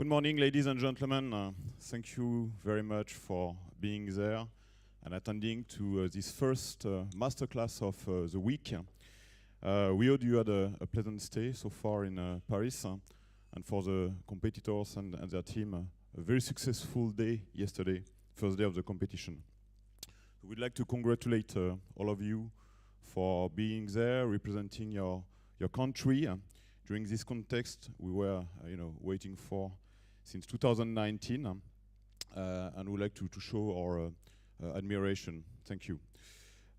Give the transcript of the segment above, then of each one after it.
Good morning, ladies and gentlemen. Thank you very much for being there and attending to this first masterclass of the week. We hope you had a pleasant stay so far in Paris, and for the competitors and their team, a very successful day yesterday, first day of the competition. We'd like to congratulate all of you for being there, representing your country. During this context, we were waiting for since 2019, and we'd like to show our admiration. Thank you.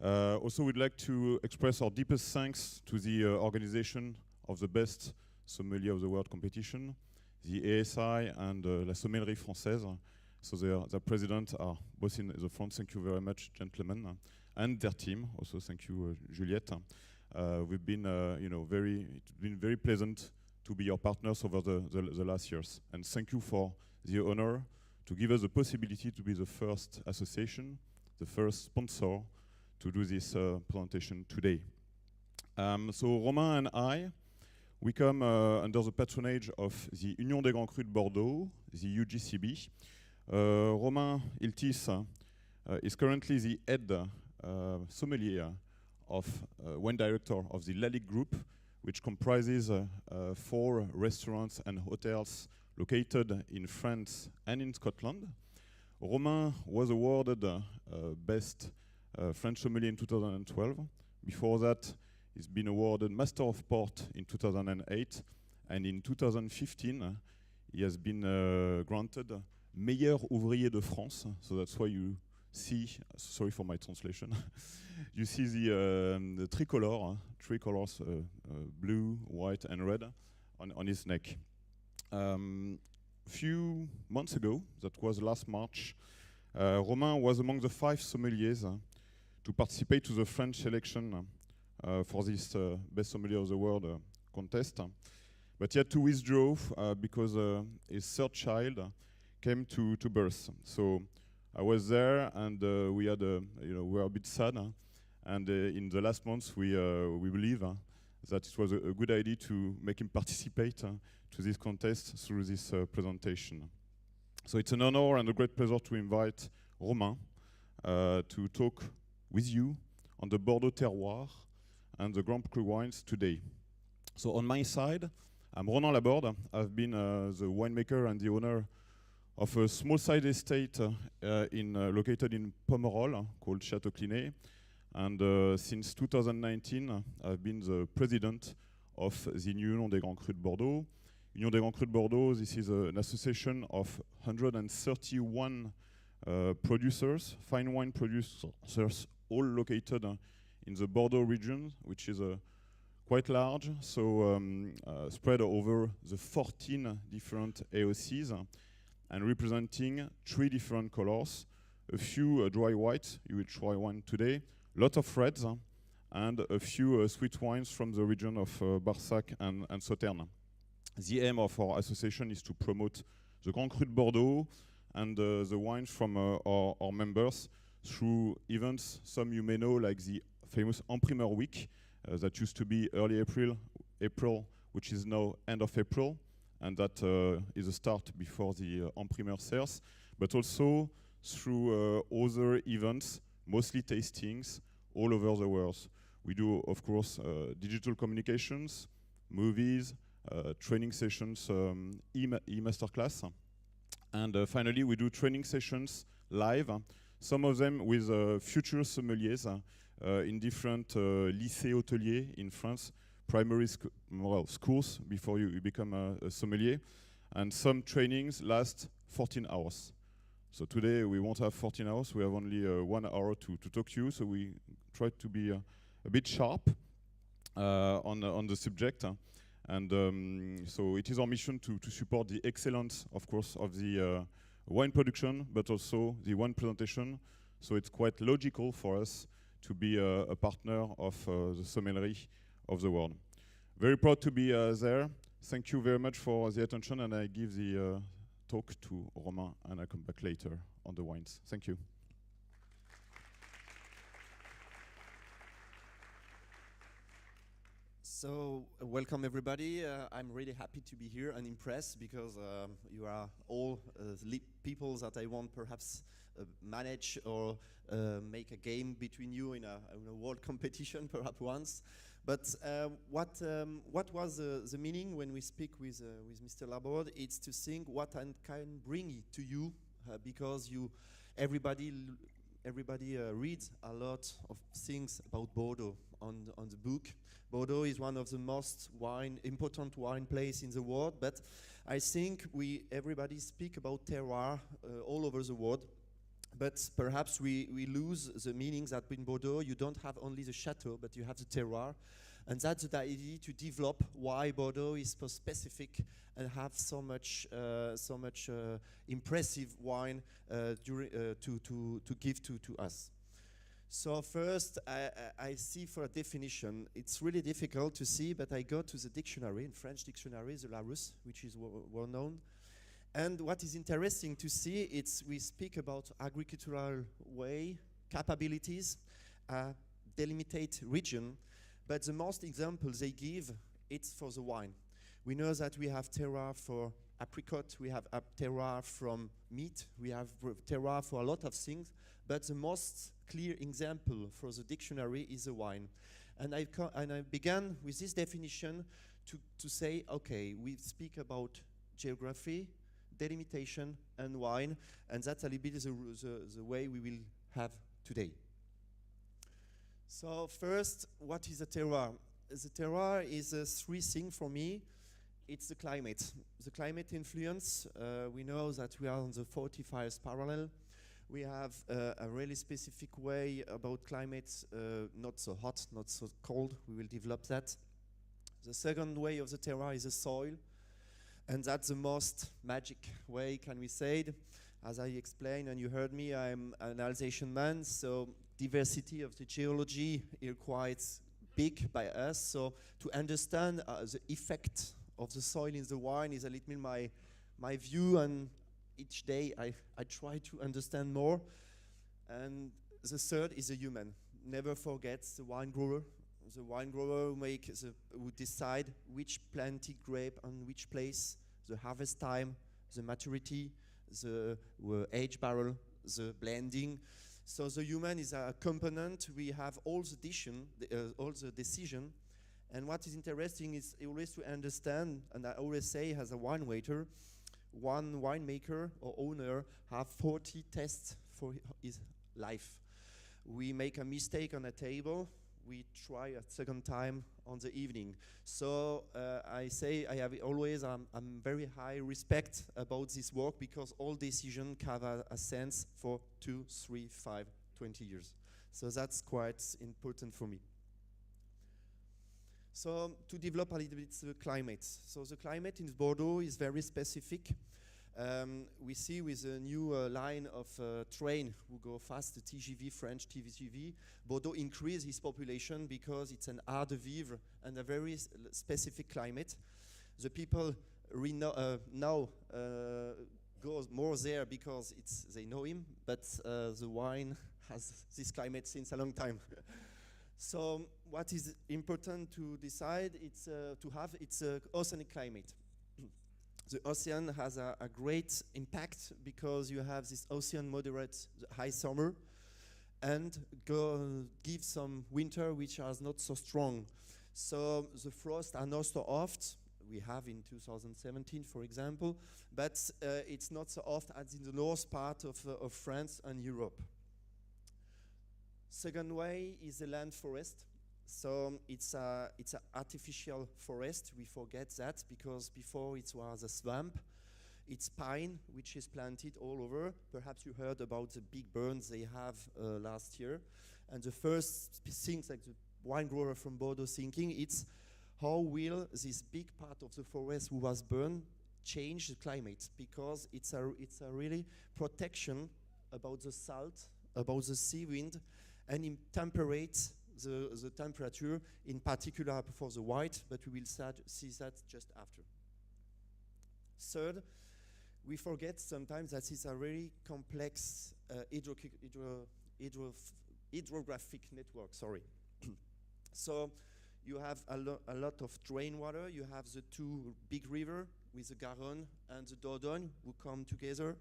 Also, we'd like to express our deepest thanks to the organization of the best Sommelier of the World competition, the ASI and La Sommellerie Française. So their presidents are both in the front. Thank you very much, gentlemen, and their team. Also, thank you, Juliette. We've been, it's been very pleasant to be your partners over the last years. And thank you for the honor to give us the possibility to be the first association, the first sponsor to do this presentation today. So Romain and I, we come under the patronage of the Union des Grands Crus de Bordeaux, the UGCB. Romain Iltis is currently the head sommelier of wine director of the Lalique Group, which comprises 4 restaurants and hotels located in France and in Scotland. Romain was awarded Best French Sommelier in 2012. Before that, he's been awarded Master of Port in 2008, and in 2015, he has been granted Meilleur Ouvriers de France. So that's why you see, sorry for my translation, you see the tricolor, 3 colors, blue, white, and red, on his neck. Few months ago, that was last March, Romain was among the 5 sommeliers to participate to the French selection for this Best Sommelier of the World contest. But he had to withdraw because his 3rd child came to birth. So I was there, and we had we were a bit sad. And in the last months, we believe that it was a good idea to make him participate to this contest through this presentation. So it's an honor and a great pleasure to invite Romain to talk with you on the Bordeaux terroir and the Grand Cru wines today. So on my side, I'm Ronan Laborde. I've been the winemaker and the owner of a small-sized estate located in Pomerol called Château Clinet. And since 2019, I've been the president of the Union des Grands Crus de Bordeaux. Union des Grands Crus de Bordeaux, this is an association of 131 producers, fine wine producers, all located in the Bordeaux region, which is quite large, so spread over the 14 different AOCs and representing 3 different colors, a few dry white, you will try one today, a lot of reds, and a few sweet wines from the region of Barsac and Sauternes. The aim of our association is to promote the Grand Cru de Bordeaux and the wines from our members through events, some you may know, like the famous En Primeur Week, that used to be early April, which is now end of April, and that is a start before the En Primeur sales, but also through other events, mostly tastings, all over the world. We do, of course, digital communications, movies, training sessions, e-Masterclass, and finally we do training sessions live, some of them with future sommeliers in different lycées hôteliers in France, primary schools before you become a sommelier, and some trainings last 14 hours. So today we won't have 14 hours, we have only 1 hour to talk to you, so we try to be a bit sharp on the subject. And so it is our mission to support the excellence, of course, of the wine production, but also the wine presentation. So it's quite logical for us to be a partner of the Sommellerie of the world. Very proud to be there. Thank you very much for the attention, and I give the talk to Romain, and I come back later on the wines. Thank you. So, welcome everybody. I'm really happy to be here and impressed because you are all people that I want perhaps manage or make a game between you in a world competition perhaps once. But what was the meaning when we speak with Mr. Laborde? It's to think what I can bring to you because everybody reads a lot of things about Bordeaux on the book. Bordeaux is one of the most important wine place in the world, but I think everybody speak about terroir all over the world, but perhaps we lose the meaning that in Bordeaux you don't have only the chateau, but you have the terroir, and that's the idea to develop why Bordeaux is so specific and have so much impressive wine to give to us. So first, I see for a definition, it's really difficult to see, but I go to the dictionary, in French dictionary, the Larousse, which is well known. And what is interesting to see, we speak about agricultural way, capabilities, delimited region, but the most examples they give, it's for the wine. We know that we have terroir for apricot, we have terroir from meat, we have terroir for a lot of things, but the most clear example for the dictionary is the wine. And I began with this definition to say, okay, we speak about geography, delimitation, and wine, and that's a little bit the way we will have today. So first, what is a terroir? The terroir is three things for me. It's the climate. The climate influence, we know that we are on the 45th parallel. We have a really specific way about climate, not so hot, not so cold. We will develop that. The second way of the terroir is the soil, and that's the most magic way, can we say it. As I explained, and you heard me, I'm an Alsatian man, so diversity of the geology is quite big by us. So to understand the effect of the soil in the wine is a little bit my view, and each day I try to understand more. And the third is the human. Never forget the wine grower. The wine grower who decide which planted grape on which place, the harvest time, the maturity, the age barrel, the blending. So the human is a component. We have all the decision. And what is interesting is always to understand, and I always say as a wine waiter, one winemaker or owner have 40 tests for his life. We make a mistake on a table, we try a second time on the evening. So I say I have always very high respect about this work because all decisions have a sense for 2, 3, 5, 20 years. So that's quite important for me. So to develop a little bit the climate. So the climate in Bordeaux is very specific. We see with a new line of train who go fast, the TGV, French TGV, Bordeaux increase its population because it's an art de vivre and a very specific climate. The people now goes more there because they know him, but the wine has this climate since a long time. So what is important to decide, it's oceanic climate. The ocean has a great impact because you have this ocean moderate high summer and give some winter which are not so strong. So the frosts are not so oft. We have in 2017, for example, but it's not so often as in the north part of France and Europe. Second way is the land forest. So it's an artificial forest. We forget that because before it was a swamp. It's pine, which is planted all over. Perhaps you heard about the big burns they have last year. And the first things like the wine grower from Bordeaux thinking, it's how will this big part of the forest who was burned change the climate? Because it's a really protection about the salt, about the sea wind, and it temperates the temperature, in particular for the white, but we will see that just after. Third, we forget sometimes that it's a really complex hydrographic network, sorry. So You have a lot of drain water. You have the two big river with the Garonne and the Dordogne who come together,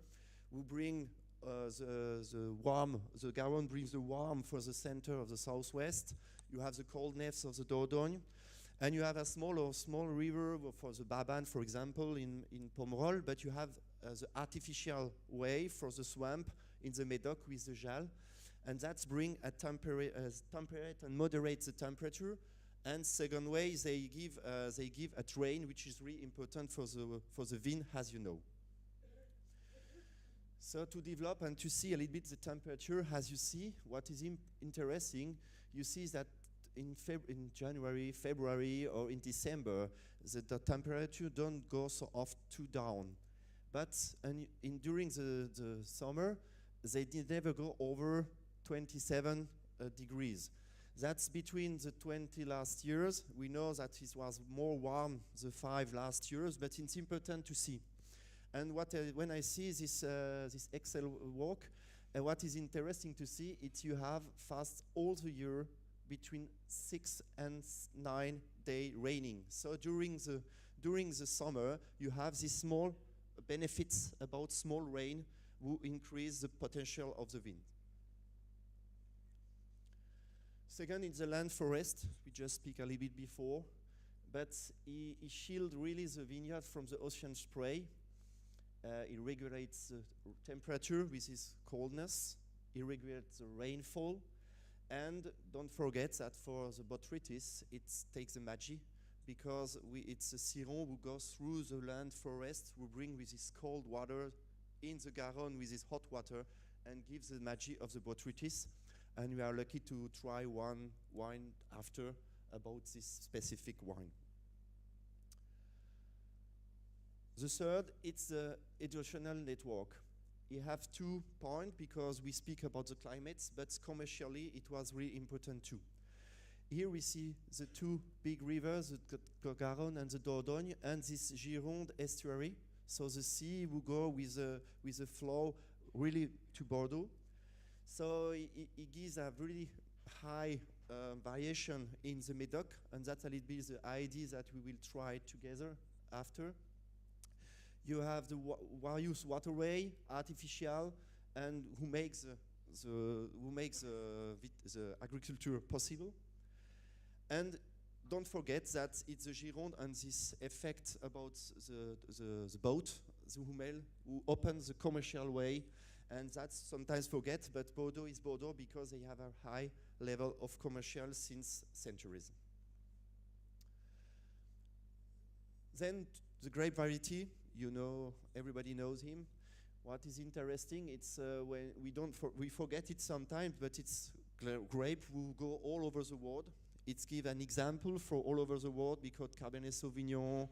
who bring the warm. The Garonne brings the warm for the center of the southwest. You have the coldness of the Dordogne. And you have a small river for the Baban, for example, in Pomerol, but you have the artificial way for the swamp in the Médoc with the Jalles. And that's bring a temperate and moderate the temperature. And second way, they give a drain, which is really important for the vine, as you know. So to develop and to see a little bit the temperature, as you see, what is interesting, you see that in January, February, or in December, the temperature don't go so off too down. But during the summer, they did never go over 27 degrees. That's between the 20 last years. We know that it was more warm the 5 last years, but it's important to see. And when I see this Excel work, what is interesting to see is you have fast all the year between 6 and 9 days raining. So during the summer, you have these small benefits about small rain who increase the potential of the wind. Second, it's the land forest. We just speak a little bit before, but he shields really the vineyard from the ocean spray. It regulates the temperature with his coldness. It regulates the rainfall. And don't forget that for the botrytis, it takes the magie, because it's a Ciron who goes through the land forest, who bring with his cold water in the Garonne with his hot water and gives the magie of the botrytis. And we are lucky to try one wine after about this specific wine. The third, it's the educational network. You have 2 points because we speak about the climates, but commercially it was really important too. Here we see the 2 big rivers, the Garonne and the Dordogne, and this Gironde estuary. So the sea will go with the flow really to Bordeaux. So it gives a really high variation in the Médoc, and that's a little bit the idea that we will try together after. You have the various waterway, artificial, and who makes the agriculture possible. And don't forget that it's the Gironde and this effect about the boat, the Hummel, who opens the commercial way, and that's sometimes forget, but Bordeaux is Bordeaux because they have a high level of commercial since centuries. Then the grape variety. You know, everybody knows him. What is interesting, it's when we forget it sometimes, but it's grape will go all over the world. It's give an example for all over the world because Cabernet Sauvignon,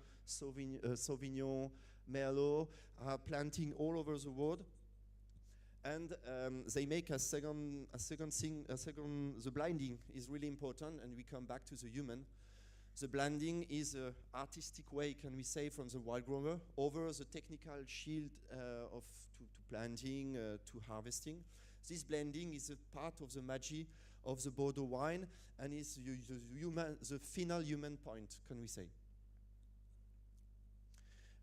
Meilleur are planting all over the world, and they make a second thing. The blending is really important, and we come back to the human. The blending is an artistic way, can we say, from the wild grower over the technical shield to planting, to harvesting. This blending is a part of the magie of the Bordeaux wine, and is the final human point, can we say.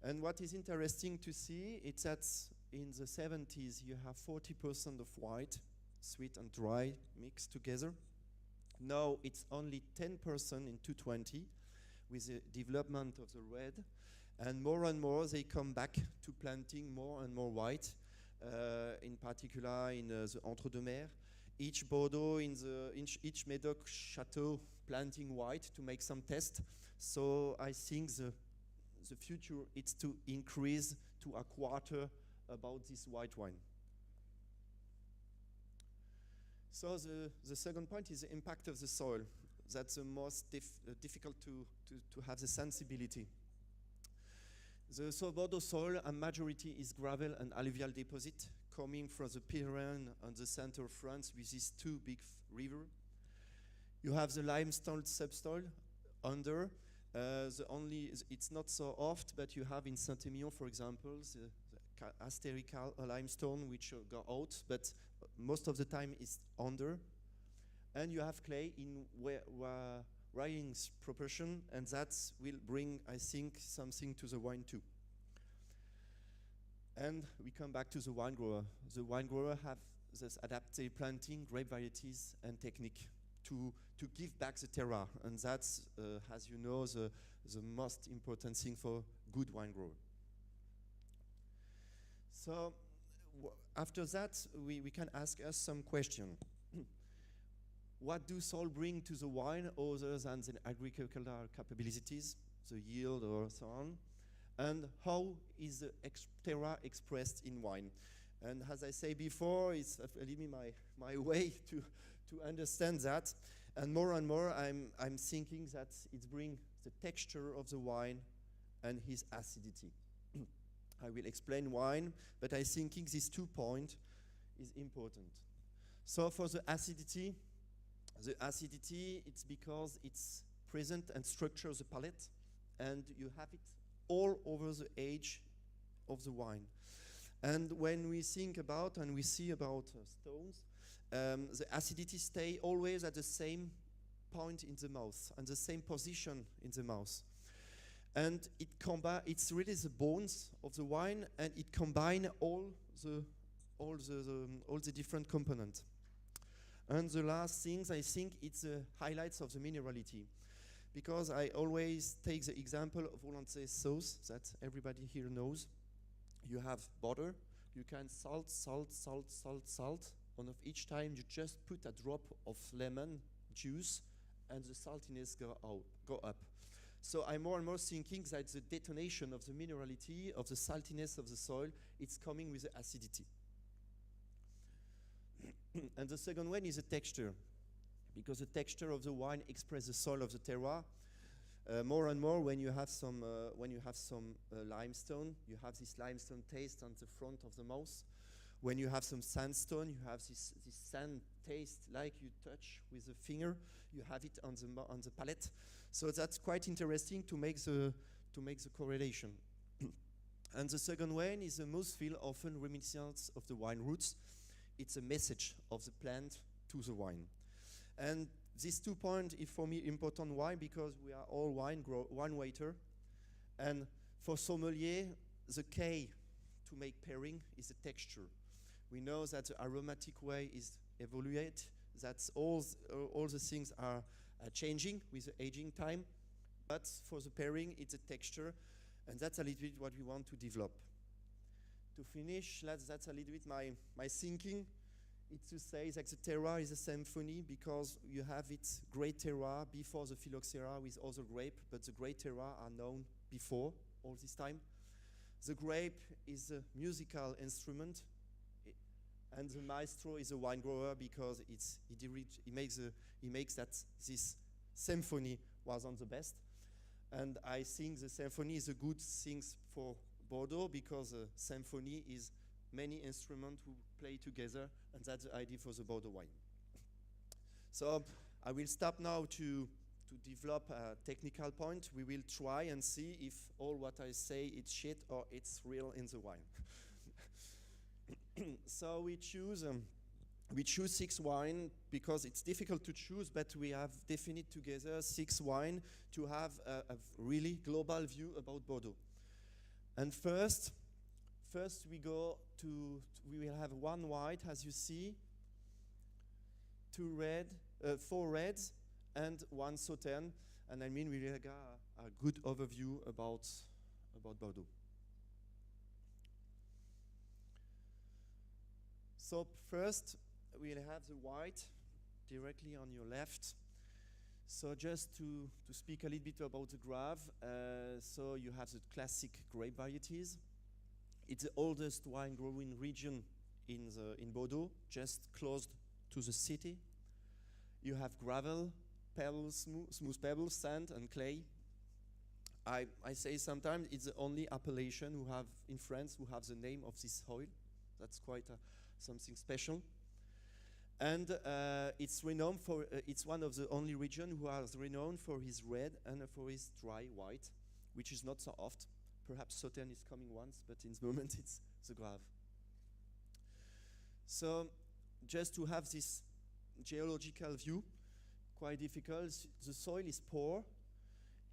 And what is interesting to see is that in the 70s you have 40% of white, sweet and dry mixed together. Now it's only 10% in 220 with the development of the red, and more they come back to planting more and more white, in particular in the Entre-deux-Mers. Each Bordeaux, each Médoc chateau planting white to make some tests. So I think the future is to increase to a quarter about this white wine. So the second point is the impact of the soil. That's the most difficult to have the sensibility. The Bordeaux soil, a majority is gravel and alluvial deposit coming from the Pyrenees and the center of France with these 2 big rivers. You have the limestone subsoil under. It's not so oft, but you have in Saint-Émilion, for example, the asterical limestone which go out, but most of the time is under. And you have clay in varying proportion, and that will bring, I think, something to the wine too. And we come back to the wine grower. The wine grower have this adapted planting, grape varieties, and technique to give back the terroir, and that's, as you know, the most important thing for good wine grower. So after that, we can ask us some question. What do soil bring to the wine other than the agricultural capabilities, the yield or so on? And how is the terroir expressed in wine? And as I say before, it's my way to understand that. And more, I'm thinking that it brings the texture of the wine and his acidity. I will explain wine, but I thinking these 2 points is important. So for the acidity, it's because it's present and structures the palate, and you have it all over the age of the wine. And when we think about and we see about stones, the acidity stay always at the same point in the mouth and the same position in the mouth. And it's really the bones of the wine, and it combines all the different components. And the last things, I think it's the highlights of the minerality, because I always take the example of hollandaise sauce that everybody here knows. You have butter, you can salt, and of each time you just put a drop of lemon juice and the saltiness go up. So I'm more and more thinking that the detonation of the minerality, of the saltiness of the soil, it's coming with the acidity. And the second one is the texture, because the texture of the wine expresses the soil of the terroir. More and more, when you have some limestone, you have this limestone taste on the front of the mouth. When you have some sandstone, you have this sand taste like you touch with a finger. You have it on the palate. So that's quite interesting to make the correlation. And the second one is the mouthfeel, often reminiscent of the wine roots. It's a message of the plant to the wine. And these 2 points is for me important. Why? Because we are all wine waiter. And for sommelier, the key to make pairing is the texture. We know that the aromatic way is evaluate, that all the things are changing with the aging time. But for the pairing, it's a texture, and that's a little bit what we want to develop. To finish, that's a little bit my thinking. It's to say that the terroir is a symphony, because you have it great terroir before the phylloxera with other grape, but the great terroir are known before all this time. The grape is a musical instrument, and the maestro is a wine grower, because he makes that this symphony was on the best. And I think the symphony is a good thing for Bordeaux, because a symphony is many instruments who play together, and that's the idea for the Bordeaux wine. So I will stop now to develop a technical point. We will try and see if all what I say is shit or it's real in the wine. So we choose 6 wine, because it's difficult to choose, but we have defined together 6 wine to have a really global view about Bordeaux. And first we will have 1 white, as you see, 4 reds, and 1 Sauterne. And I mean, we will get a good overview about Bordeaux. So first, we'll have the white directly on your left. So just to speak a little bit about the grave, so you have the classic grape varieties. It's the oldest wine growing region in Bordeaux, just close to the city. You have gravel, pebbles, smooth pebbles, sand, and clay. I say sometimes it's the only appellation in France who have the name of this soil. That's quite something special. And it's renowned for, it's one of the only region who is renowned for his red and for his dry white, which is not so often. Perhaps Sauterne is coming once, but in the moment it's the Grave. So just to have this geological view, quite difficult. The soil is poor.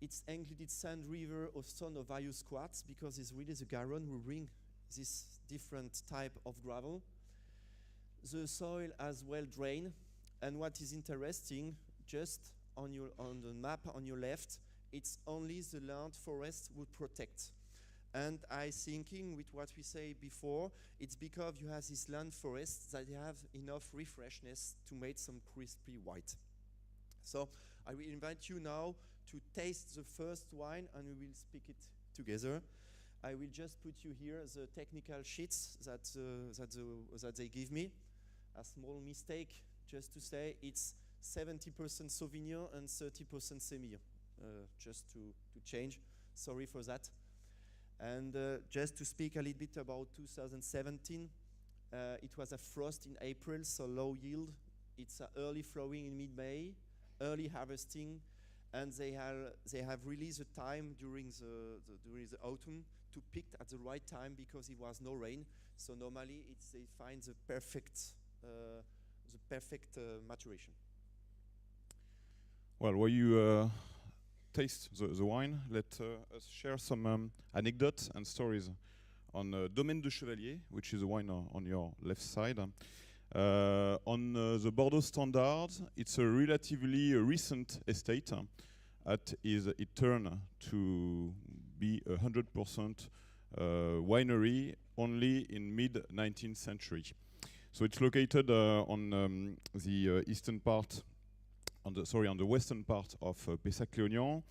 It's included sand, river, or stone of various quartz because it's really the Garonne who bring this different type of gravel. The soil as well drained, and what is interesting, just on the map on your left, it's only the land forest would protect. And I thinking with what we say before, it's because you have this land forest that you have enough refreshness to make some crispy white. So I will invite you now to taste the first wine, and we will speak it together. I will just put you here the technical sheets that they give me. A small mistake, just to say, it's 70% Sauvignon and 30% Semillon. Just to change, sorry for that. And just to speak a little bit about 2017, it was a frost in April, so low yield. It's early flowering in mid-May, early harvesting, and they have released the time during the autumn to pick at the right time because it was no rain. So normally they find the perfect maturation. Well, while you taste the wine, let us share some anecdotes and stories on Domaine de Chevalier, which is the wine on your left side. On the Bordeaux standards, it's a relatively recent estate. It turned to be 100% winery only in mid-19th century. So it's located on the eastern part, on the western part of Pessac-Léognan.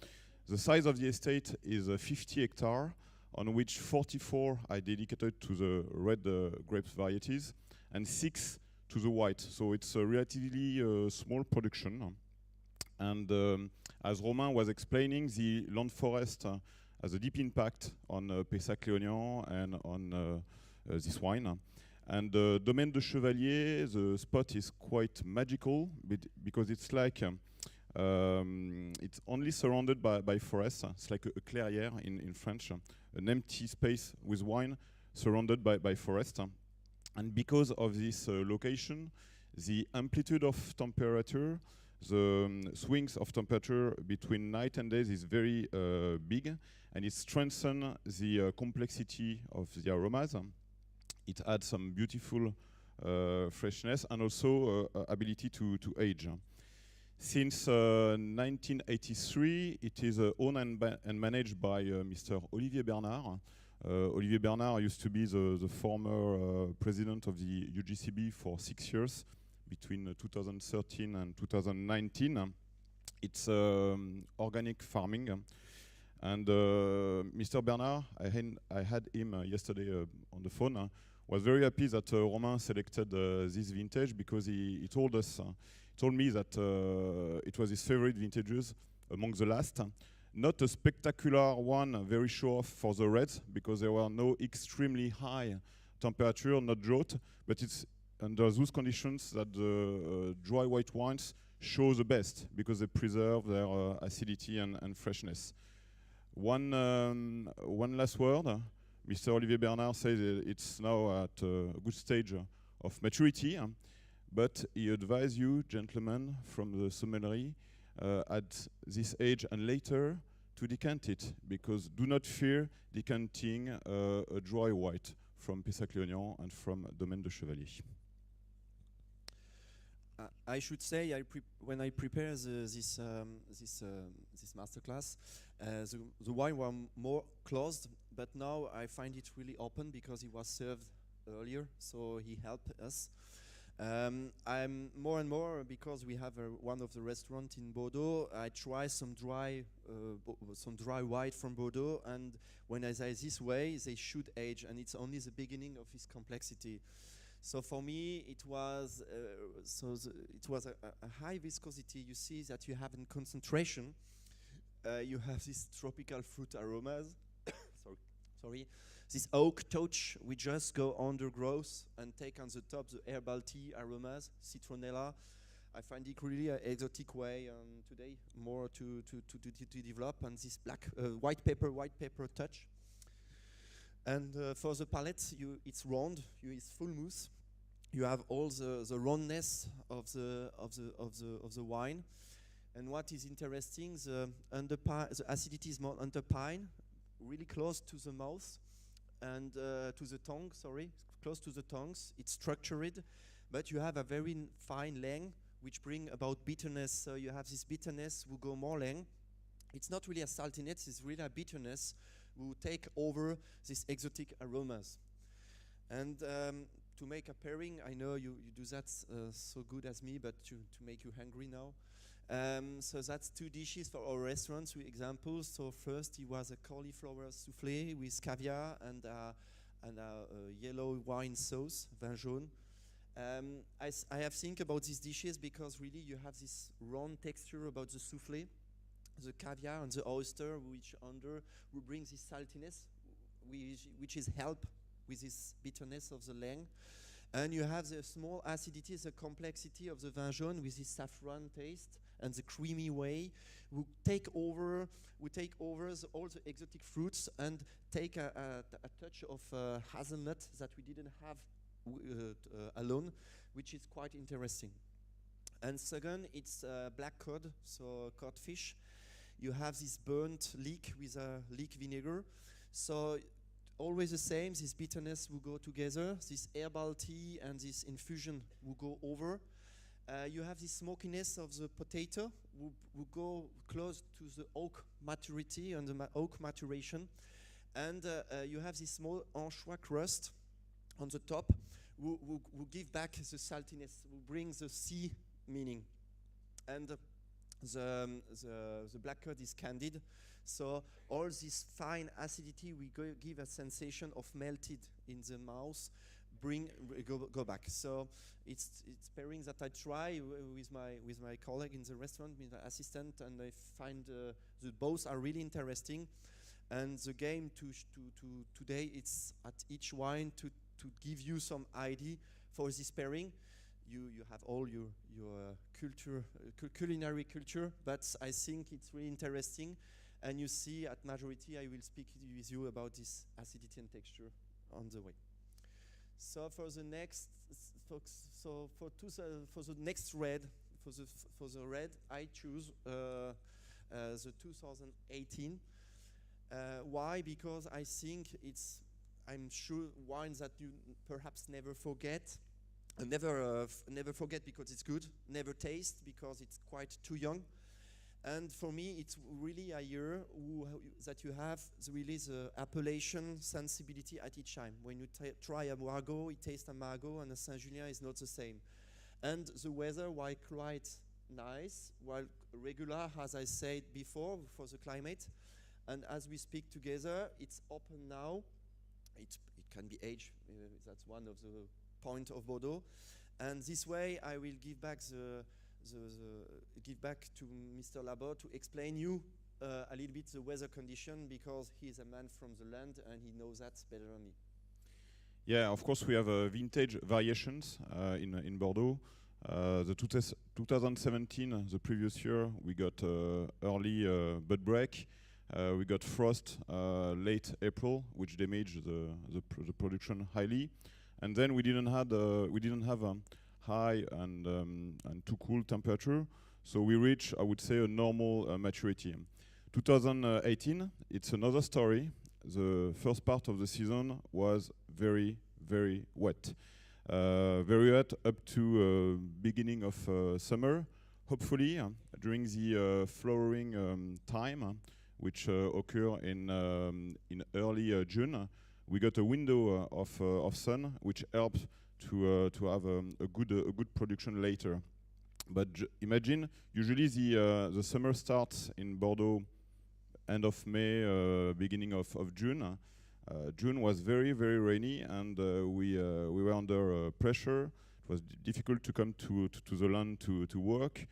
The size of the estate is 50 hectares, on which 44 are dedicated to the red grapes varieties and 6 to the white. So it's a relatively small production. And as Romain was explaining, the land forest has a deep impact on Pessac-Léognan and on this wine. And Domaine de Chevalier, the spot is quite magical because it's like it's only surrounded by forests. It's like a clairière in French, an empty space with wine surrounded by forest. And because of this location, the amplitude of temperature, the swings of temperature between night and days is very big, and it strengthens the complexity of the aromas. It adds some beautiful freshness and also ability to age. Since 1983, it is owned and managed by Mr. Olivier Bernard. Olivier Bernard used to be the former president of the UGCB for 6 years, between 2013 and 2019. It's organic farming. And Mr. Bernard, I had him yesterday on the phone, was very happy that Romain selected this vintage because he told me that it was his favorite vintages among the last. Not a spectacular one, very show-off for the reds because there were no extremely high temperature, not drought, but it's under those conditions that the dry white wines show the best because they preserve their acidity and freshness. One last word. Mr. Olivier Bernard says it's now at a good stage of maturity, but he advised you, gentlemen, from the Sommellerie, at this age and later to decant it, because do not fear decanting a dry white from Pessac-Léognan and from Domaine de Chevalier. I should say, when I prepare this masterclass, the wine was more closed, but now I find it really open because it was served earlier, so he helped us. I'm more and more, because we have one of the restaurants in Bordeaux, I try some dry white from Bordeaux, and when I say this way, they should age, and it's only the beginning of its complexity. So for me, it was a high viscosity. You see that you have in concentration. You have this tropical fruit aromas. Sorry. This oak touch, we just go under growth and take on the top the herbal tea aromas, citronella. I find it really an exotic way today more to develop, and this black white pepper touch. And for the palate, it's round, it's full mousse. You have all the roundness of the wine. And what is interesting, the acidity is more underpine, really close to the mouth and to the tongue, sorry, close to the tongues. It's structured, but you have a very fine lang, which bring about bitterness. So you have this bitterness who go more lang. It's not really a saltiness, it's really a bitterness who take over these exotic aromas. And to make a pairing, I know you do that so good as me, but to make you hungry now. So that's two dishes for our restaurants with examples. So first it was a cauliflower soufflé with caviar and a yellow wine sauce, vin jaune. I have think about these dishes because really you have this round texture about the soufflé, the caviar and the oyster, which will bring this saltiness, which is help with this bitterness of the lang. And you have the small acidity, the complexity of the vin jaune with this saffron taste and the creamy way. We take over all the exotic fruits and take a touch of hazelnut that we didn't have alone, which is quite interesting. And second, it's black cod, so codfish. You have this burnt leek with a leek vinegar. So always the same, this bitterness will go together, this herbal tea and this infusion will go over. You have this smokiness of the potato, will go close to the oak maturity and the oak maturation. And you have this small anchois crust on the top, will give back the saltiness, will bring the sea meaning. And the black cod is candied, so all this fine acidity will give a sensation of melted in the mouth, go back. So it's pairing that I try with my colleague in the restaurant, with the assistant, and I find the both are really interesting. And the game today, it's at each wine to give you some idea for this pairing. You have all your culinary culture, but I think it's really interesting. And you see, at majority, I will speak with you about this acidity and texture on the way. So for the next, for the next red, for the red, I choose the 2018. Why? Because I think I'm sure wines that you perhaps never forget. Never forget because it's good. Never taste because it's quite too young. And for me, it's really a year that you have really the appellation sensibility at each time. When you try a Margaux, it tastes a Margaux, and a Saint-Julien is not the same. And the weather, while quite nice, while regular, as I said before, for the climate, and as we speak together, it's open now. It can be aged. That's one of the point of Bordeaux, and this way I will give back to Mr. Labor to explain you a little bit the weather condition, because he is a man from the land and he knows that better than me. Yeah, of course we have vintage variations in Bordeaux. The 2017, the previous year, we got early bud break. We got frost late April, which damaged the production highly. And then we didn't have a high and too cool temperature, so we reached, I would say, a normal maturity. 2018, it's another story. The first part of the season was very, very wet. Very wet up to beginning of summer. Hopefully, during the flowering time, which occur in early June, we got a window of sun, which helped to have a good production later. But imagine, usually the summer starts in Bordeaux end of May, beginning of June. June was very, very rainy, and we were under pressure. It was difficult to come to the land to work,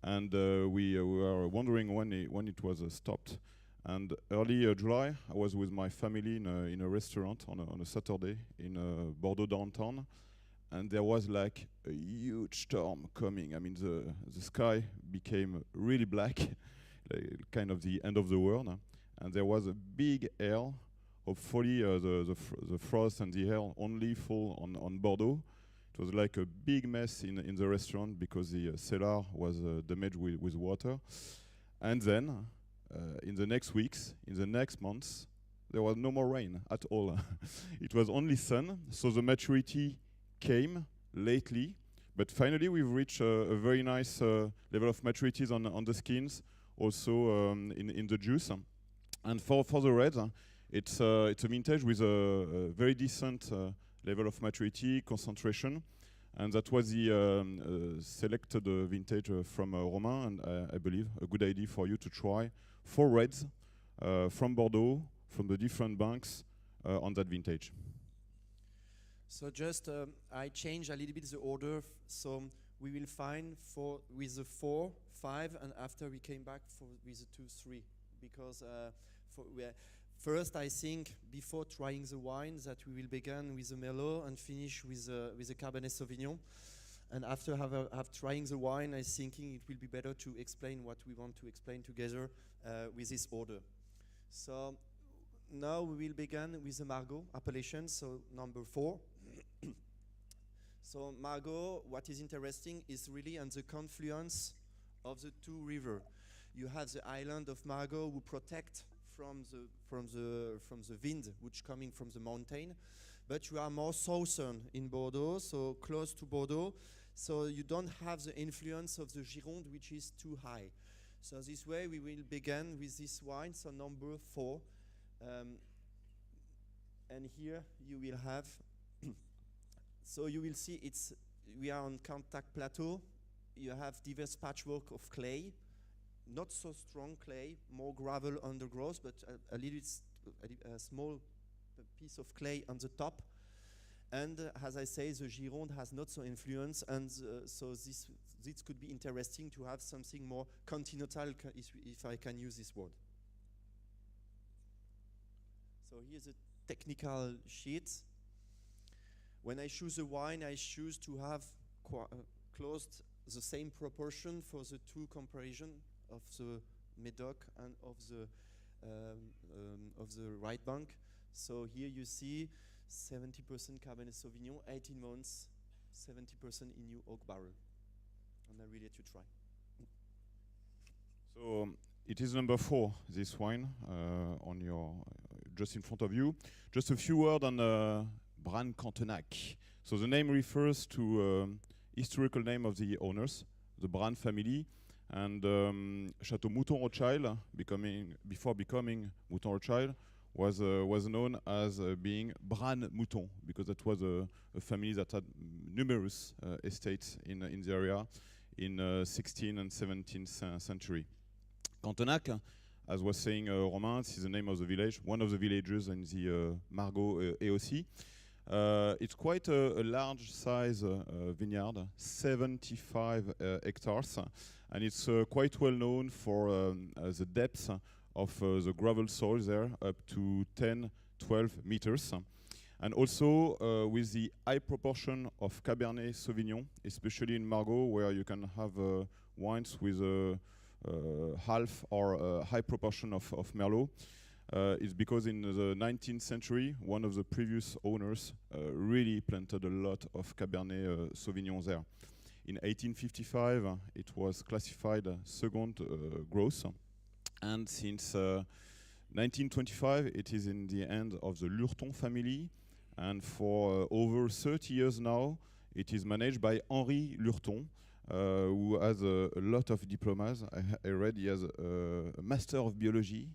and we were wondering when it was stopped. And early July, I was with my family in a restaurant on a Saturday in Bordeaux downtown, and there was like a huge storm coming. I mean, the sky became really black, like kind of the end of the world, and there was a big hail. Hopefully, the frost and the hail only fall on Bordeaux. It was like a big mess in the restaurant because the cellar was damaged with water. And then, in the next weeks, in the next months, there was no more rain at all. It was only sun, so the maturity came lately. But finally, we've reached a very nice level of maturities on the skins, also in the juice. And for the reds, it's a vintage with a very decent level of maturity, concentration. And that was the selected vintage from Romain, and I believe a good idea for you to try 4 reds from Bordeaux, from the different banks on that vintage. So just I change a little bit the order. So we will find with the 4, 5, and after we came back with the 2, 3, because first I think before trying the wine that we will begin with the Meilleur and finish with the Cabernet Sauvignon. And after have trying the wine, I thinking it will be better to explain what we want to explain together with this order. So now we will begin with the Margaux appellation, so number 4. So Margaux, what is interesting is really on the confluence of the 2 rivers. You have the island of Margaux who protect from the wind which coming from the mountain, but you are more southern in Bordeaux, so close to Bordeaux, so you don't have the influence of the Gironde which is too high. So this way we will begin with this wine, so number 4, and here you will have so you will see we are on contact plateau. You have diverse patchwork of clay, not so strong clay, more gravel undergrowth, but a small piece of clay on the top. And as I say, the Gironde has not so influence, and so this could be interesting to have something more continental, if I can use this word. So here's a technical sheet. When I choose a wine, I choose to have closed the same proportion for the 2 comparison of the Médoc and of the right bank. So here you see 70% Cabernet Sauvignon, 18 months, 70% in new oak barrel. And I really let you try. So it is number 4, this wine, on your just in front of you. Just a few words on Bran Cantenac. So the name refers to historical name of the owners, the Bran family, and Chateau Mouton Rothschild, before becoming Mouton Rothschild, was known as being Bran Mouton, because that was a family that had numerous estates in the area in 16th and 17th century. Cantenac, as was saying Romain, is the name of the village, one of the villages in the Margaux AOC. It's quite a large size vineyard, 75 hectares, and it's quite well known for the depth of the gravel soil there, up to 10-12 meters. And also with the high proportion of Cabernet Sauvignon, especially in Margaux, where you can have wines with half or high proportion of Merlot. It's because in the 19th century, one of the previous owners really planted a lot of Cabernet Sauvignon there. In 1855, it was classified second growth, and since 1925, it is in the hand of the Lurton family, and for over 30 years now, it is managed by Henri Lurton, who has a lot of diplomas. I read he has a Master of Biology,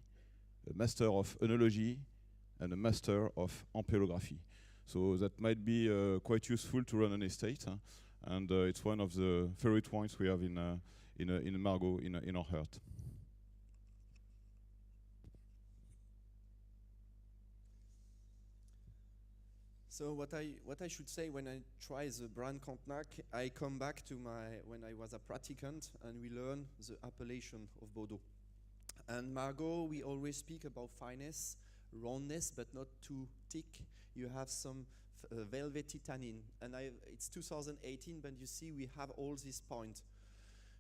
a Master of Œnology, and a Master of Ampelography. So that might be quite useful to run an estate, and it's one of the favorite wines we have in Margaux, in our heart. So what I should say when I try the Bran Cantenac, I come back to when I was a practicant and we learn the appellation of Bordeaux. And Margaux, we always speak about fineness, roundness, but not too thick. You have some velvety tannin. And it's 2018, but you see we have all these points.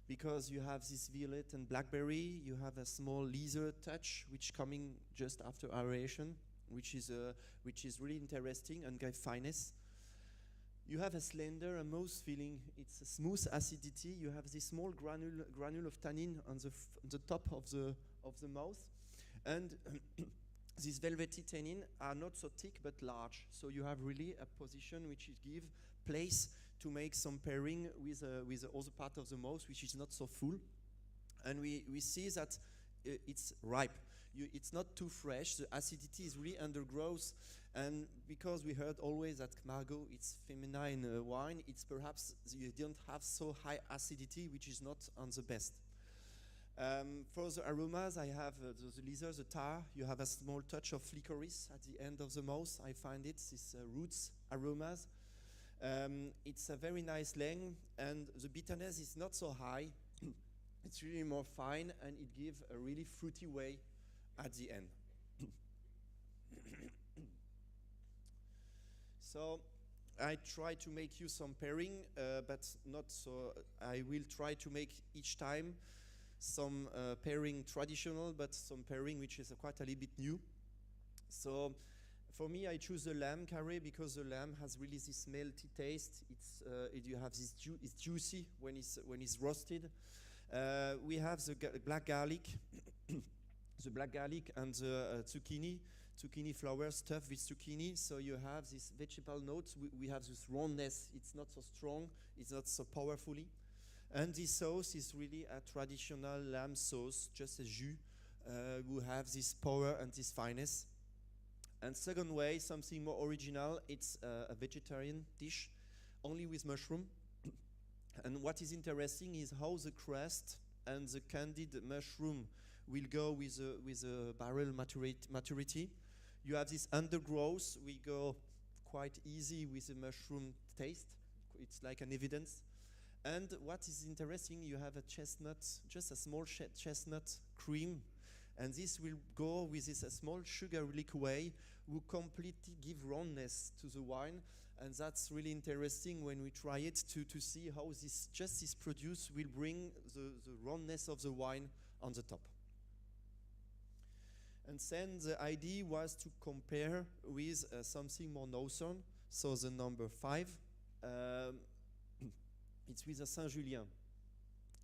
Because you have this violet and blackberry, you have a small leather touch, which coming just after aeration, which is really interesting and give fineness. You have a slender, a mouth feeling. It's a smooth acidity. You have this small granule of tannin on the top of the mouth, and these velvety tannin are not so thick but large. So you have really a position which give place to make some pairing with the other part of the mouth, which is not so full. And we see that it's ripe. It's not too fresh. The acidity is really undergrowth. And because we heard always that Margaux, it's feminine wine, it's perhaps you don't have so high acidity, which is not on the best. For the aromas, I have the leather, the tar. You have a small touch of licorice at the end of the mouth. I find it, these roots aromas. It's a very nice length, and the bitterness is not so high. It's really more fine, and it gives a really fruity way at the end. So I try to make you some pairing, but not so. I will try to make each time some pairing traditional, but some pairing which is quite a little bit new. So for me, I choose the lamb carré because the lamb has really this melty taste. You have this it's juicy when it's roasted. We have the black garlic, the black garlic and the zucchini flowers stuffed with zucchini. So you have this vegetable notes. We have this roundness. It's not so strong. It's not so powerfully. And this sauce is really a traditional lamb sauce, just a jus, who have this power and this fineness. And second way, something more original, it's a vegetarian dish, only with mushroom. And what is interesting is how the crust and the candied mushroom will go with a barrel maturity. You have this undergrowth. We go quite easy with the mushroom taste. It's like an evidence. And what is interesting, you have a chestnut, just a small chestnut cream. And this will go with this small sugar liqueur who completely give roundness to the wine. And that's really interesting when we try it to see how this produce will bring the roundness of the wine on the top. And then the idea was to compare with something more northern. So the number 5, it's with a Saint-Julien.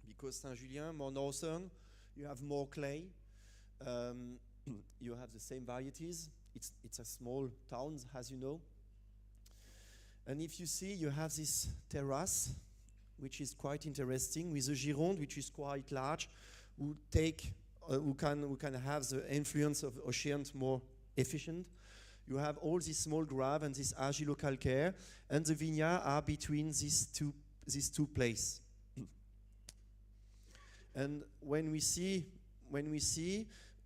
Because Saint-Julien, more northern, you have more clay. You have the same varieties. It's a small town, as you know. And if you see, you have this terrace, which is quite interesting, with a Gironde, which is quite large, who can have the influence of oceans more efficient. You have all this small grave and this argilo-calcaire, and the vineyards are between these two places. And when we see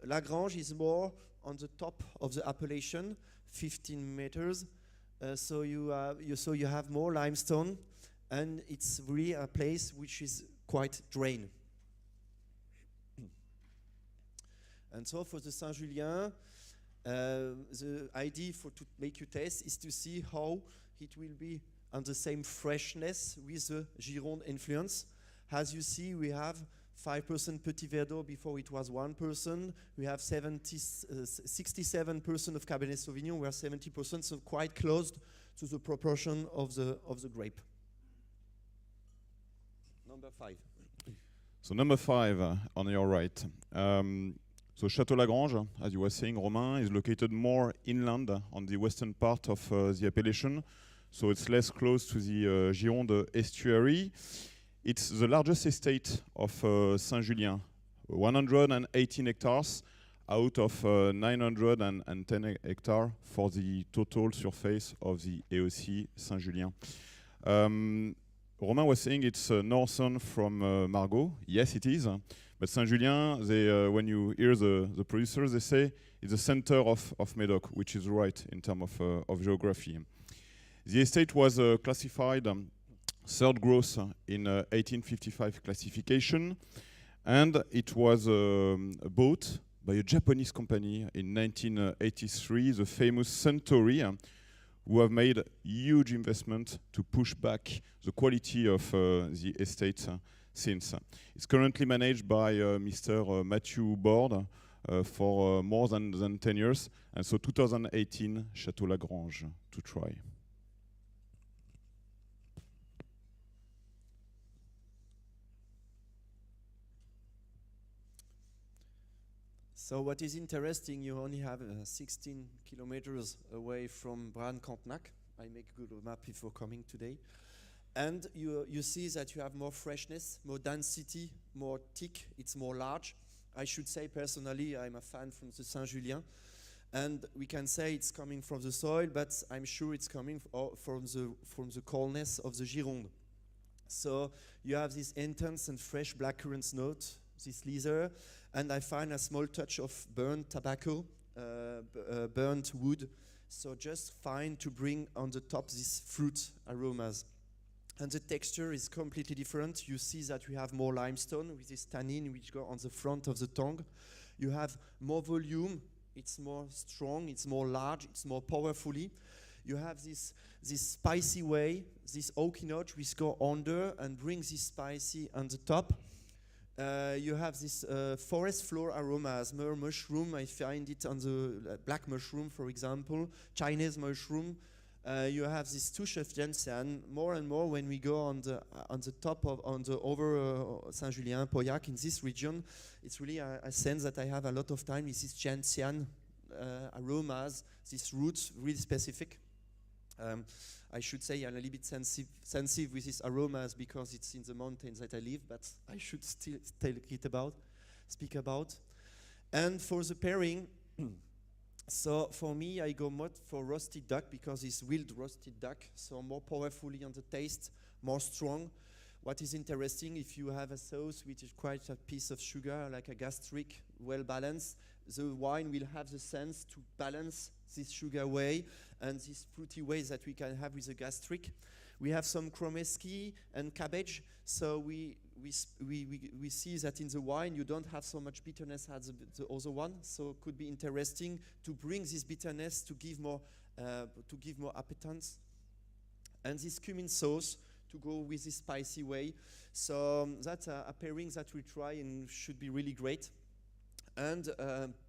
Lagrange is more on the top of the appellation, 15 meters. So you have more limestone, and it's really a place which is quite drained. And so for the Saint-Julien, the idea to make you taste is to see how it will be on the same freshness with the Gironde influence. As you see, we have 5% Petit Verdot before it was 1%. We have 67% of Cabernet Sauvignon. We are 70%, so quite close to the proportion of the grape. Number 5. So number 5 on your right. So Château Lagrange, as you were saying, Romain, is located more inland on the western part of the appellation. So it's less close to the Gironde estuary. It's the largest estate of Saint-Julien, 118 hectares out of 910 hectares for the total surface of the AOC Saint-Julien. Romain was saying it's northern from Margaux. Yes, it is. But Saint-Julien, when you hear the producers, they say it's the center of Médoc, which is right in terms of geography. The estate was classified third growth in 1855 classification, and it was bought by a Japanese company in 1983, the famous Suntory, who have made huge investment to push back the quality of the estate since. It's currently managed by Mr. Matthew Board for more than 10 years, and so 2018 Château Lagrange to try. So what is interesting, you only have 16 kilometers away from Brand-Cantenac. I make a good map before coming today. And you see that you have more freshness, more density, more thick, it's more large. I should say personally, I'm a fan from the Saint-Julien. And we can say it's coming from the soil, but I'm sure it's coming from the coldness of the Gironde. So you have this intense and fresh blackcurrant note, this leather, and I find a small touch of burnt tobacco, burnt wood. So just fine to bring on the top these fruit aromas. And the texture is completely different. You see that we have more limestone with this tannin which go on the front of the tongue. You have more volume, it's more strong, it's more large, it's more powerfully. You have this spicy way, this oaky note which go under and bring this spicy on the top. You have this forest floor aromas, more mushroom. I find it on the black mushroom, for example, Chinese mushroom. You have this touch of gentian more and more when we go on the top of over Saint-Julien, Pauillac in this region. It's really a sense that I have a lot of time with this gentian aromas, these roots really specific. I should say I'm a little bit sensitive with these aromas because it's in the mountains that I live, but I should still speak about. And for the pairing, so for me I go more for roasted duck because it's wild roasted duck, so more powerfully on the taste, more strong. What is interesting, if you have a sauce which is quite a piece of sugar, like a gastric, well balanced, the wine will have the sense to balance this sugar way and this fruity ways that we can have with the gastric. We have some chromeski and cabbage, so we see that in the wine you don't have so much bitterness as the other one, so it could be interesting to bring this bitterness to give more appetite. And this cumin sauce to go with this spicy way. So that's a pairing that we try and should be really great. And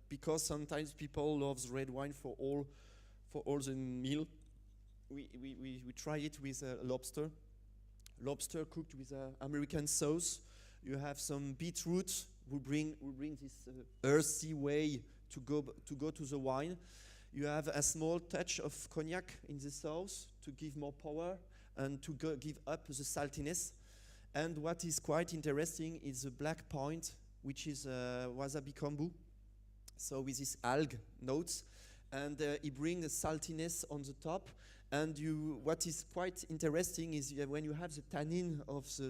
because sometimes people love red wine for all the meal, we try it with lobster. Lobster cooked with American sauce. You have some beetroot. We bring this earthy way to go to the wine. You have a small touch of cognac in the sauce to give more power and to give up the saltiness. And what is quite interesting is the black point, which is wasabi kombu. So with these algae notes, and it brings the saltiness on the top. And what is quite interesting is when you have the tannin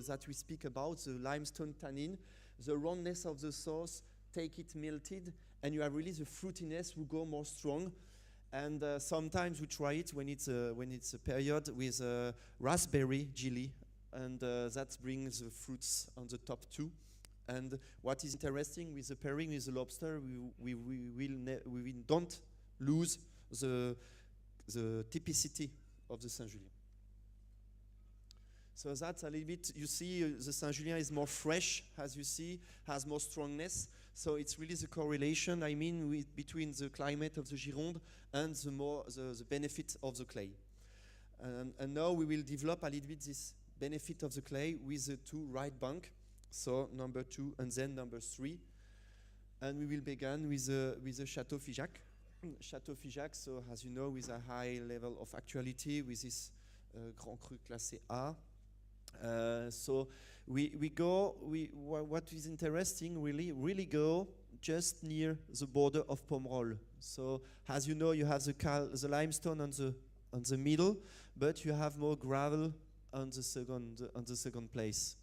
that we speak about, the limestone tannin, the roundness of the sauce take it melted, and you have really the fruitiness will go more strong. And sometimes we try it when it's a period with raspberry jelly, and that brings the fruits on the top too. And what is interesting with the pairing with the lobster, we don't lose the typicity of the Saint-Julien. So that's a little bit, you see the Saint-Julien is more fresh, as you see, has more strongness. So it's really the correlation, I mean, between the climate of the Gironde and the benefit of the clay. And now we will develop a little bit this benefit of the clay with the two right bank. So number 2 and then number 3. And we will begin with the Chateau Figeac. Chateau Figeac, so as you know, with a high level of actuality, with this Grand Cru classé A. So what is interesting, really go just near the border of Pomerol. So as you know, you have the limestone on the middle, but you have more gravel on the second place.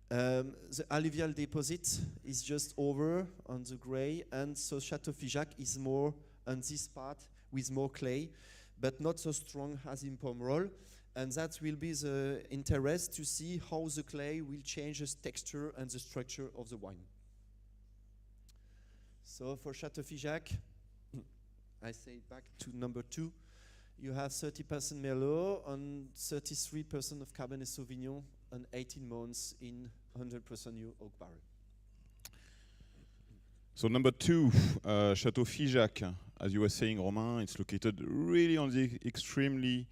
The alluvial deposit is just over on the gray, and so Chateau Figeac is more on this part with more clay, but not so strong as in Pomerol. And that will be the interest to see how the clay will change the texture and the structure of the wine. So for Chateau Figeac, I say back to number 2, you have 30% Merlot and 33% of Cabernet Sauvignon and 18 months in 100% new oak barrel. So number 2, Chateau Figeac, as you were saying, Romain, it's located really on the extremely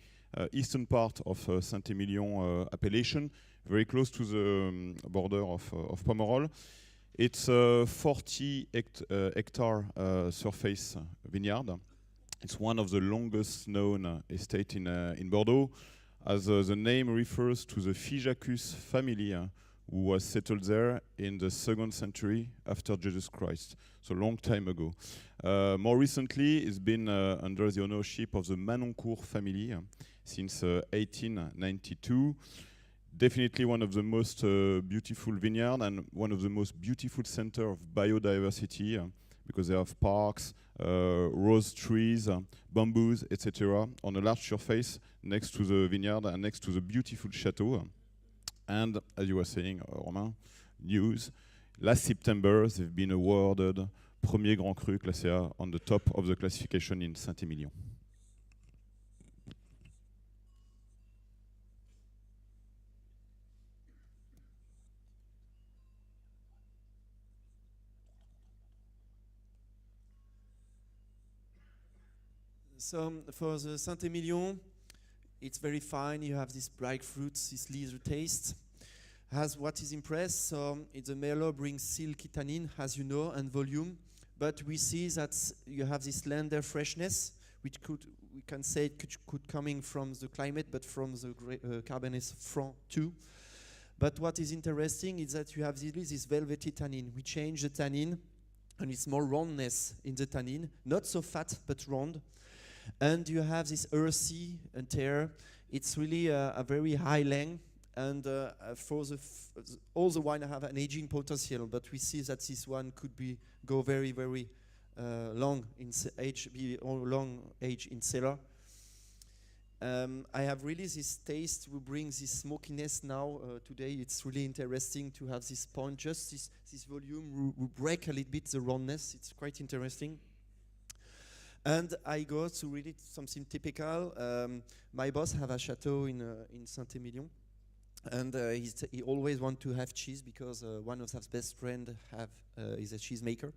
eastern part of Saint-Émilion appellation, very close to the border of Pomerol. It's a 40 hectare surface vineyard. It's one of the longest known estate in Bordeaux, as the name refers to the Fijacus family who was settled there in the 2nd century after Jesus Christ, so long time ago. More recently, it's been under the ownership of the Manoncourt family since 1892. Definitely one of the most beautiful vineyard and one of the most beautiful center of biodiversity because they have parks, rose trees, bamboos, etc. on a large surface next to the vineyard and next to the beautiful chateau. And as you were saying, Romain, news, last September they've been awarded Premier Grand Cru classé A on the top of the classification in Saint-Émilion. So for the Saint-Émilion, it's very fine. You have these bright fruits, this leather taste. Has what is impressed. So the Meilleur brings silky tannin, as you know, and volume. But we see that you have this slender freshness, which we can say it could coming from the climate, but from the Cabernet Franc too. But what is interesting is that you have this velvety tannin. We change the tannin, and it's more roundness in the tannin, not so fat but round. And you have this earthy and terroir. It's really a very high length, and for all the wine have an aging potential. But we see that this one could go very, very long in age, be long age in cellar. I have really this taste. We bring this smokiness now. Today, it's really interesting to have this point, just this volume. We break a little bit the roundness. It's quite interesting. And I go to really something typical. My boss have a chateau in Saint-Émilion, and he always want to have cheese because one of his best friend is a cheesemaker.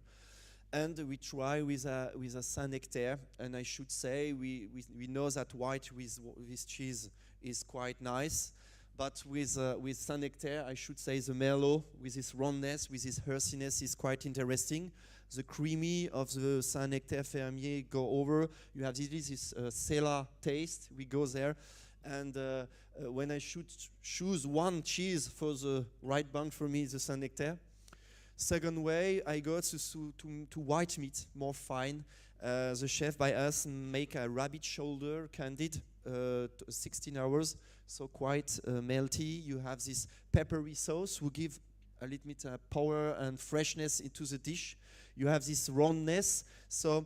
And we try with a Saint-Nectaire, and I should say we know that white with cheese is quite nice, but with Saint-Nectaire, I should say the Merlot with this roundness, with this earthiness is quite interesting. The creamy of the Saint-Nectaire Fevrier go over. You have this cellar taste. We go there, and when I should choose one cheese for the right band for me, the Saint-Nectaire. Second way, I go to white meat, more fine. The chef by us make a rabbit shoulder candied, 16 hours, so quite melty. You have this peppery sauce who give a little bit power and freshness into the dish. You have this roundness, so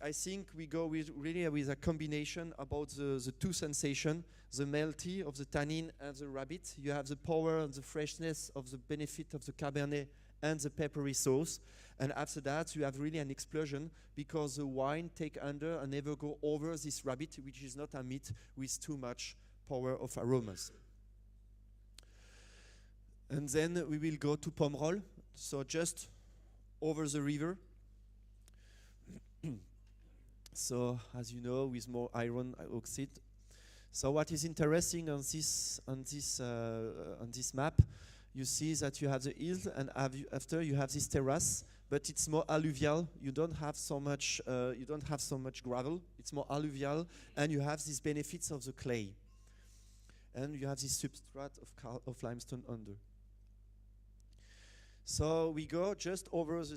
I think we go with a combination about the two sensations, the melty of the tannin and the rabbit. You have the power and the freshness of the benefit of the Cabernet and the peppery sauce. And after that, you have really an explosion because the wine take under and never go over this rabbit, which is not a meat with too much power of aromas. And then we will go to Pomerol, so just over the river. So, as you know, with more iron oxide. So, what is interesting on this map, you see that you have the hills, and after you have this terrace, but it's more alluvial. You don't have so much gravel. It's more alluvial, and you have these benefits of the clay, and you have this substrate of limestone under. So we go just over as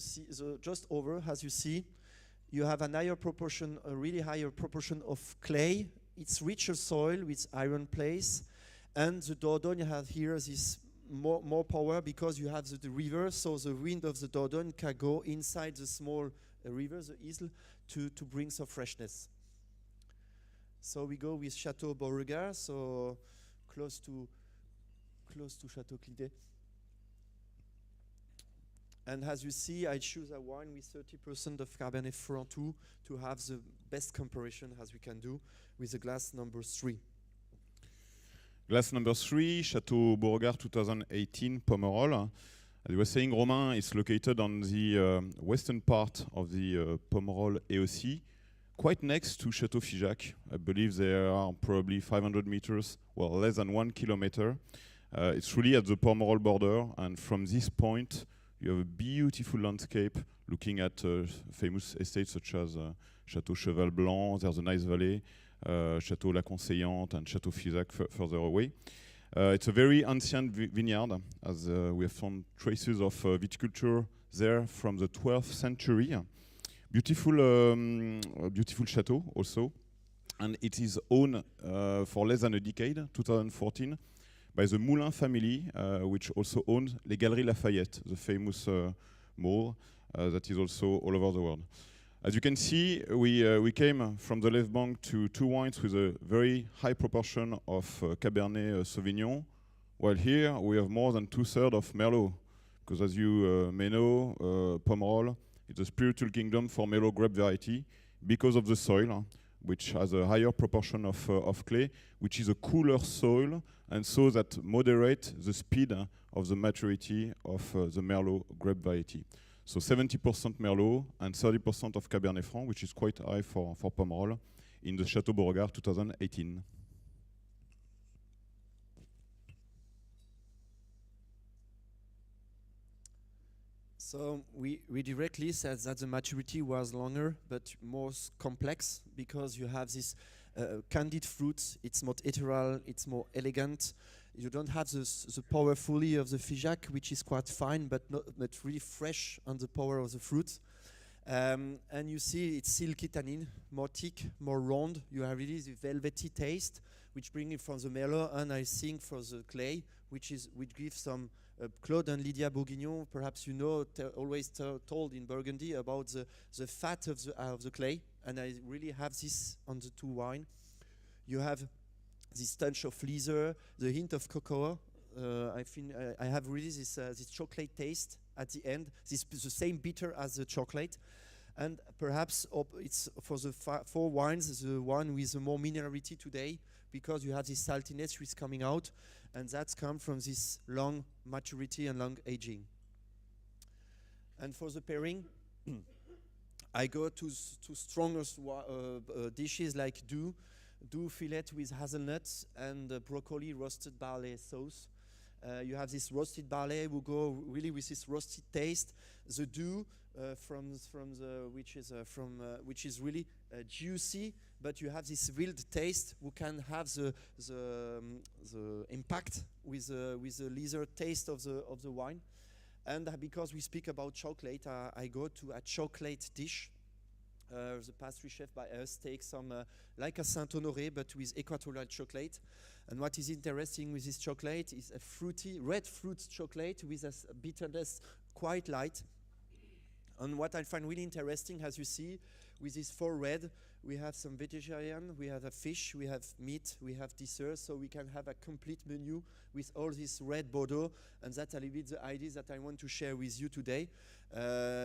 you see, you have a really higher proportion of clay. It's richer soil with iron place, and the Dordogne, you have here this more power because you have the river, so the wind of the Dordogne can go inside the small river, the Isle, to bring some freshness. So we go with Chateau Beauregard, so close to Chateau Clidet. And as you see, I choose a wine with 30% of Cabernet Franc too, to have the best comparison as we can do with the glass number 3. Glass number 3, Chateau Beauregard 2018, Pomerol. As you were saying, Romain is located on the western part of the Pomerol AOC, quite next to Chateau Figeac. I believe they are probably 500 meters, well, less than 1 kilometer. It's really at the Pomerol border, and from this point, You have a beautiful landscape looking at famous estates such as Château Cheval Blanc, there's a nice valley, Château La Conseillante and Château Fisac further away. It's a very ancient vineyard, as we have found traces of viticulture there from the 12th century. Beautiful, beautiful chateau also, and it is owned for less than a decade, 2014, by the Moulin family, which also owns Les Galeries Lafayette, the famous mall that is also all over the world. As you can see, we came from the left bank to two wines with a very high proportion of Cabernet Sauvignon, while here we have more than 2/3 of Merlot, because as you may know, Pomerol is a spiritual kingdom for Merlot grape variety because of the soil, which has a higher proportion of clay, which is a cooler soil, and so that moderate the speed of the maturity of the Merlot grape variety. So 70% Merlot and 30% of Cabernet Franc, which is quite high for Pomerol, in the Château Beauregard 2018. So we directly said that the maturity was longer but more complex, because you have this candied fruit. It's more ethereal, it's more elegant. You don't have the power fully of the Figeac, which is quite fine but not really fresh on the power of the fruit. And you see it's silky tannin, more thick, more round. You have really the velvety taste, which brings it from the Meilleur, and I think for the clay, which gives some Claude and Lydia Bourguignon, perhaps you know, always told in Burgundy about the fat of the clay, and I really have this on the two wine. You have this touch of leather, the hint of cocoa. I think I have really this chocolate taste at the end. The same bitter as the chocolate, and perhaps it's for the four wines the one with the more minerality today, because you have this saltiness which is coming out, and that's come from this long maturity and long aging. And for the pairing, I go to strongest dishes like doux fillet with hazelnuts and broccoli roasted barley sauce. You have this roasted barley will go really with this roasted taste. The doux which is really juicy, but you have this wild taste who can have the impact with the leather taste of the wine. And because we speak about chocolate, I go to a chocolate dish. The pastry chef by us takes some like a Saint-Honoré but with equatorial chocolate. And what is interesting with this chocolate is a fruity red fruit chocolate with a bitterness quite light. And what I find really interesting, as you see, with this four red, we have some vegetarian, we have a fish, we have meat, we have dessert, so we can have a complete menu with all this red Bordeaux, and that's a little bit the ideas that I want to share with you today.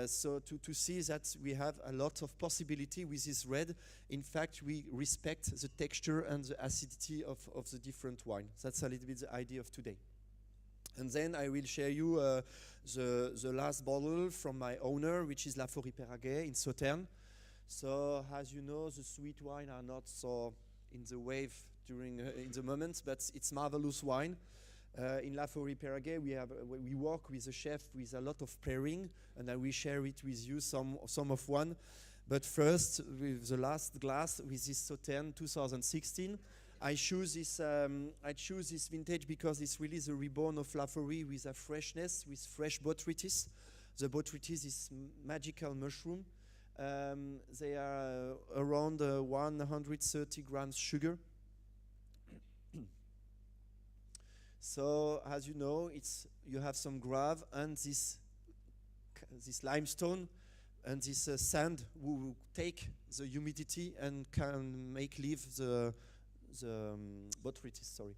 So to see that we have a lot of possibility with this red. In fact, we respect the texture and the acidity of the different wine. That's a little bit the idea of today. And then I will share you the last bottle from my owner, which is La Fevrier in Sauternes. So, as you know, the sweet wine are not so in the wave during in the moments, but it's marvelous wine. In La Fevrier, we work with a chef with a lot of pairing, and I will share it with you some of one. But first, with the last glass, with this Sauternes 2016. I choose this vintage because it's really the reborn of La Fevrier with a freshness, with fresh botrytis. The botrytis is magical mushroom. They are around 130 grams sugar. So, as you know, you have some grave and this limestone and this sand will take the humidity and can make live the botrytis, sorry.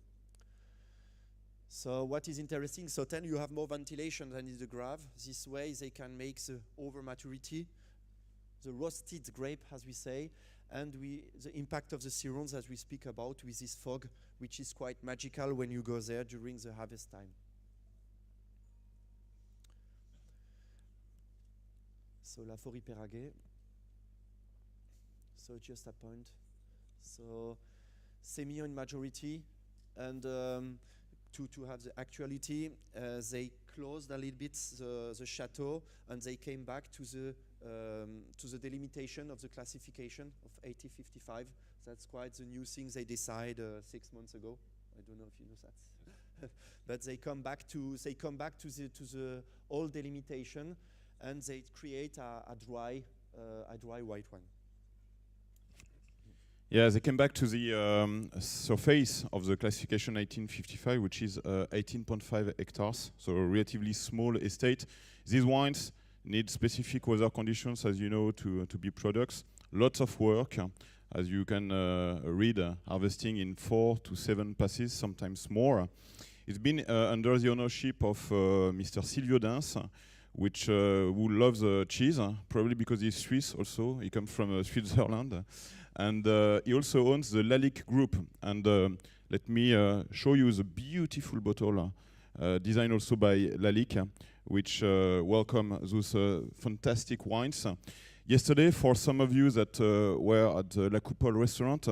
So what is interesting, so then you have more ventilation than in the grave. This way they can make the over maturity, the roasted grape, as we say, and the impact of the sirons as we speak about with this fog, which is quite magical when you go there during the harvest time. So La Fevrier, so just a point. So Semillon in majority, and to have the actuality, they closed a little bit the chateau, and they came back to the delimitation of the classification of 1855. That's quite the new thing they decided 6 months ago. I don't know if you know that, but they come back to the old delimitation, and they create a dry white wine. Yeah, they came back to the surface of the classification 1855, which is 18.5 hectares, so a relatively small estate. These wines need specific weather conditions, as you know, to be products. Lots of work, as you can read, harvesting in 4 to 7 passes, sometimes more. It's been under the ownership of Mr. Silvio Dins, who loves cheese, probably because he's Swiss also. He comes from Switzerland. And he also owns the Lalique Group. And let me show you the beautiful bottle designed also by Lalique, which welcome those fantastic wines. Yesterday, for some of you that were at the La Coupole restaurant,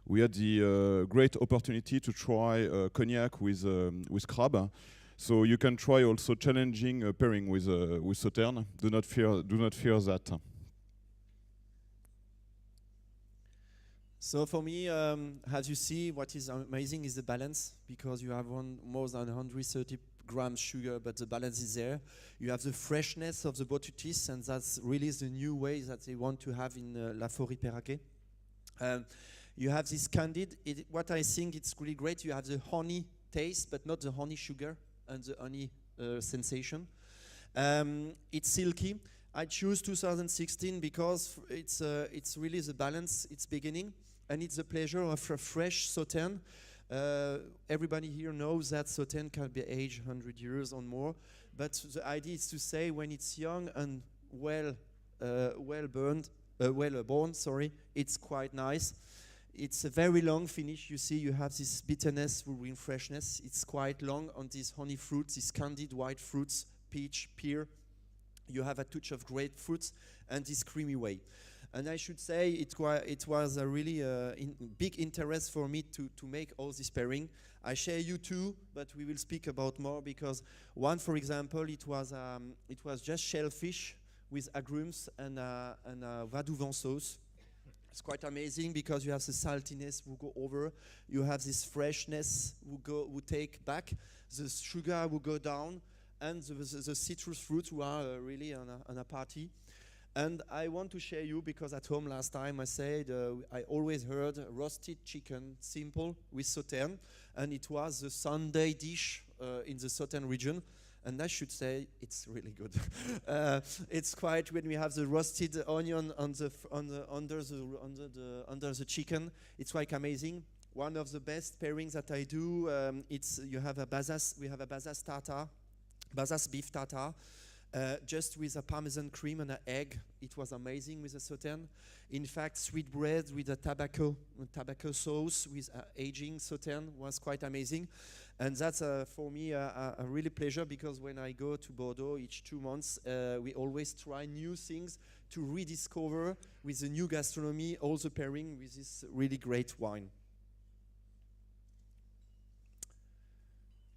we had the great opportunity to try cognac with crab. So you can try also challenging pairing with Sauterne. Do not fear that. So for me, as you see, what is amazing is the balance, because you have more than 130 grams sugar, but the balance is there. You have the freshness of the Botutis, and that's really the new way that they want to have in La Forêt-Perraquet. You have this candied. What I think it's really great, you have the honey taste, but not the honey sugar and the honey sensation. It's silky. I choose 2016 because it's really the balance, it's beginning, and it's the pleasure of a fresh Sauterne. Everybody here knows that Sauterne can be aged 100 years or more, but the idea is to say when it's young and well born, it's quite nice. It's a very long finish. You see, you have this bitterness with freshness. It's quite long on these honey fruits, these candied white fruits, peach, pear. You have a touch of grapefruits and this creamy way. And I should say it was a really big interest for me to make all this pairing. I share you two, but we will speak about more, because one, for example, it was just shellfish with agrumes and a Vadouvan sauce. It's quite amazing because you have the saltiness will go over, you have this freshness will take back, the sugar will go down, and the citrus fruits who are really on a party. And I want to share you, because at home last time I said I always heard roasted chicken, simple, with Sauterne, and it was the Sunday dish in the Sauterne region. And I should say it's really good. It's quite, when we have the roasted onion under the chicken, it's quite amazing. One of the best pairings that I do, we have a Bazas tartare. Bazas beef tartare, just with a Parmesan cream and an egg. It was amazing with the Sauterne. In fact, sweet bread with a tobacco sauce with aging Sauterne was quite amazing. And that's for me a really pleasure, because when I go to Bordeaux each 2 months, we always try new things to rediscover with the new gastronomy, all the pairing with this really great wine.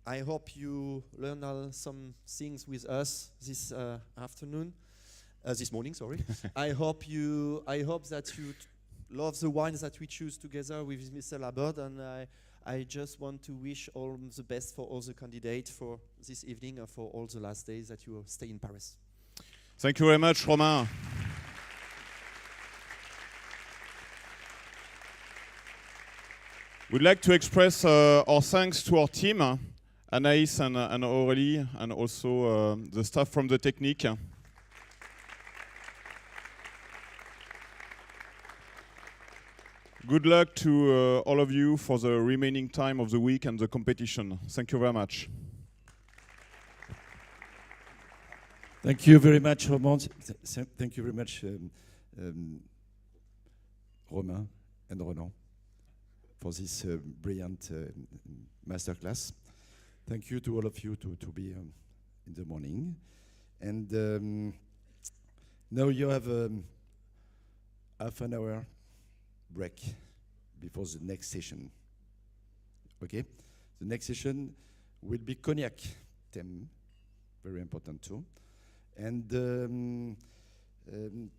I hope you learn some things with us this morning. Sorry. I hope that you love the wines that we choose together with Mr. Laborde, and I just want to wish all the best for all the candidates for this evening and for all the last days that you will stay in Paris. Thank you very much, Romain. We'd like to express our thanks to our team, Anaïs and Aurélie, and also the staff from the Technique. Good luck to all of you for the remaining time of the week and the competition. Thank you very much. Thank you very much, Romain. Thank you very much, Romain and Ronan, for this brilliant masterclass. Thank you to all of you to be in the morning. And now you have half an hour break before the next session. Okay? The next session will be cognac theme, very important too. And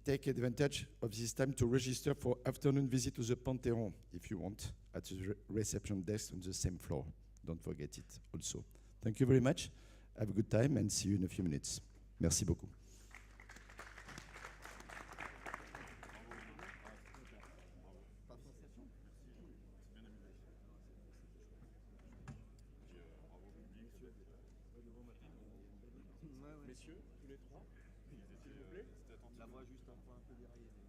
take advantage of this time to register for afternoon visit to the Panthéon, if you want, at the reception desk on the same floor. Don't forget it also. Thank you very much. Have a good time and see you in a few minutes. Merci beaucoup. Messieurs, tous les trois, s'il vous plaît. La voix juste un point un peu déraillée, mais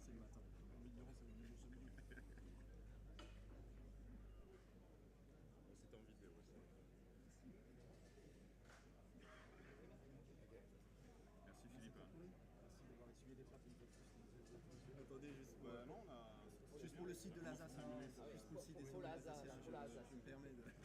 c'est le matin. C'était en vidéo aussi. Merci Philippe. Merci d'avoir essuyé les trappes une fois de plus. Attendez, juste Non, on a... juste pour le site de l'Alsace, juste pour le site des Alsaciens, je me permets de...